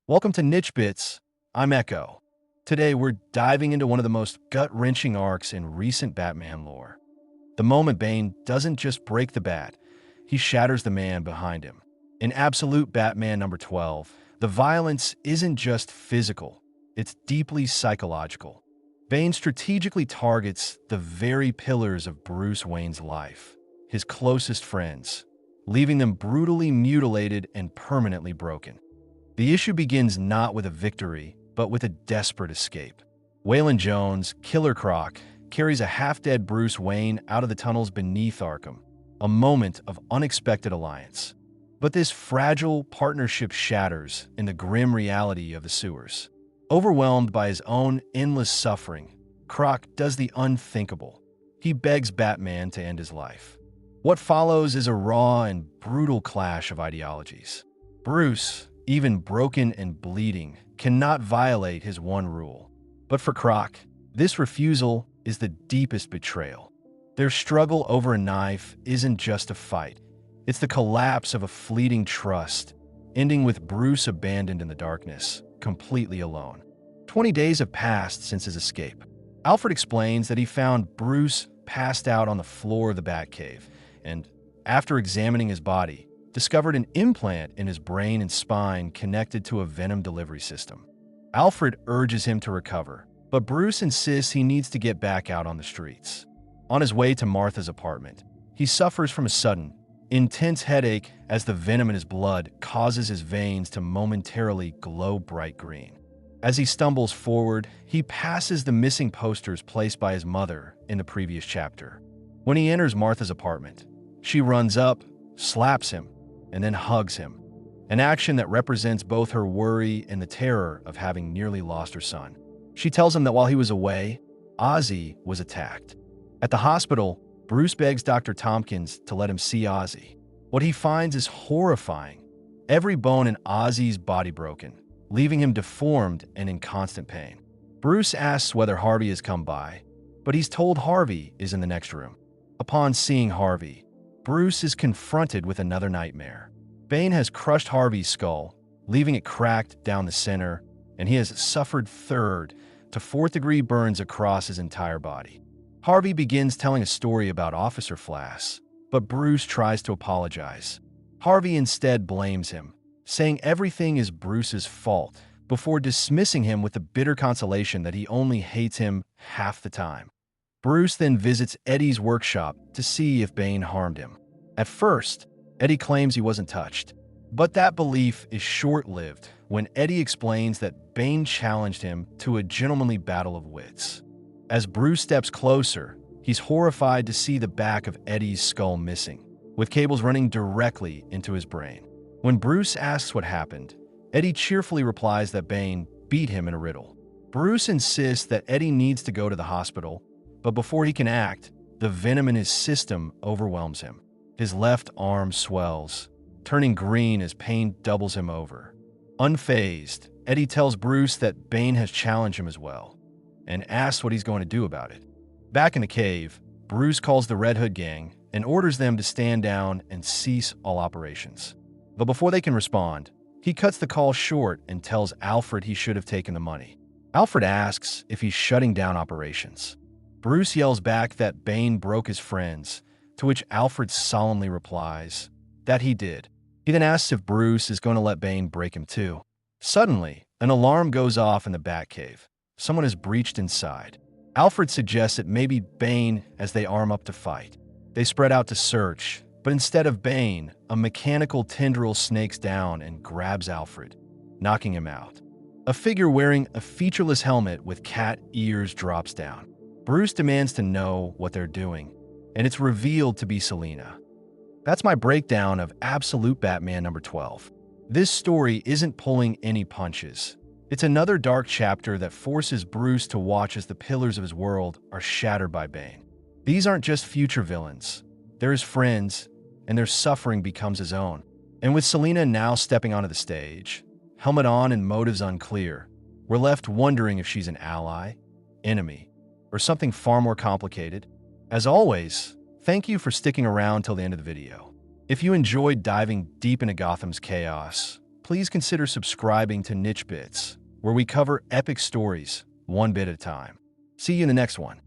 Welcome to Niche Bits. I'm Echo. Today we're diving into one of the most gut-wrenching arcs in recent Batman lore. The moment Bane doesn't just break the bat, he shatters the man behind him. In Absolute Batman number 12, the violence isn't just physical, it's deeply psychological. Bane strategically targets the very pillars of Bruce Wayne's life, his closest friends, leaving them brutally mutilated and permanently broken. The issue begins not with a victory, but with a desperate escape. Waylon Jones, Killer Croc, carries a half-dead Bruce Wayne out of the tunnels beneath Arkham, a moment of unexpected alliance. But this fragile partnership shatters in the grim reality of the sewers. Overwhelmed by his own endless suffering, Croc does the unthinkable. He begs Batman to end his life. What follows is a raw and brutal clash of ideologies. Bruce, even broken and bleeding, cannot violate his one rule. But for Croc, this refusal is the deepest betrayal. Their struggle over a knife isn't just a fight. It's the collapse of a fleeting trust, ending with Bruce abandoned in the darkness, completely alone. 20 days have passed since his escape. Alfred explains that he found Bruce passed out on the floor of the Batcave, and after examining his body, discovered an implant in his brain and spine connected to a venom delivery system. Alfred urges him to recover, but Bruce insists he needs to get back out on the streets. On his way to Martha's apartment, he suffers from a sudden, intense headache as the venom in his blood causes his veins to momentarily glow bright green. As he stumbles forward, he passes the missing posters placed by his mother in the previous chapter. When he enters Martha's apartment, she runs up, slaps him, and then hugs him, an action that represents both her worry and the terror of having nearly lost her son. She tells him that while he was away, Ozzy was attacked. At the hospital, Bruce begs Dr. Tompkins to let him see Ozzy. What he finds is horrifying. Every bone in Ozzy's body broken, leaving him deformed and in constant pain. Bruce asks whether Harvey has come by, but he's told Harvey is in the next room. Upon seeing Harvey, Bruce is confronted with another nightmare. Bane has crushed Harvey's skull, leaving it cracked down the center, and he has suffered third to fourth-degree burns across his entire body. Harvey begins telling a story about Officer Flass, but Bruce tries to apologize. Harvey instead blames him, saying everything is Bruce's fault, before dismissing him with the bitter consolation that he only hates him half the time. Bruce then visits Eddie's workshop to see if Bane harmed him. At first, Eddie claims he wasn't touched, but that belief is short-lived when Eddie explains that Bane challenged him to a gentlemanly battle of wits. As Bruce steps closer, he's horrified to see the back of Eddie's skull missing, with cables running directly into his brain. When Bruce asks what happened, Eddie cheerfully replies that Bane beat him in a riddle. Bruce insists that Eddie needs to go to the hospital, but before he can act, the venom in his system overwhelms him. His left arm swells, turning green as pain doubles him over. Unfazed, Eddie tells Bruce that Bane has challenged him as well, and asks what he's going to do about it. Back in the cave, Bruce calls the Red Hood gang and orders them to stand down and cease all operations. But before they can respond, he cuts the call short and tells Alfred he should have taken the money. Alfred asks if he's shutting down operations. Bruce yells back that Bane broke his friends, to which Alfred solemnly replies that he did. He then asks if Bruce is going to let Bane break him too. Suddenly, an alarm goes off in the Batcave. Someone has breached inside. Alfred suggests it may be Bane as they arm up to fight. They spread out to search, but instead of Bane, a mechanical tendril snakes down and grabs Alfred, knocking him out. A figure wearing a featureless helmet with cat ears drops down. Bruce demands to know what they're doing, and it's revealed to be Selina. That's my breakdown of Absolute Batman number 12. This story isn't pulling any punches. It's another dark chapter that forces Bruce to watch as the pillars of his world are shattered by Bane. These aren't just future villains. They're his friends, and their suffering becomes his own. And with Selina now stepping onto the stage, helmet on and motives unclear, we're left wondering if she's an ally, enemy, or something far more complicated. As always, thank you for sticking around till the end of the video. If you enjoyed diving deep into Gotham's chaos, please consider subscribing to Niche Bits, where we cover epic stories one bit at a time. See you in the next one.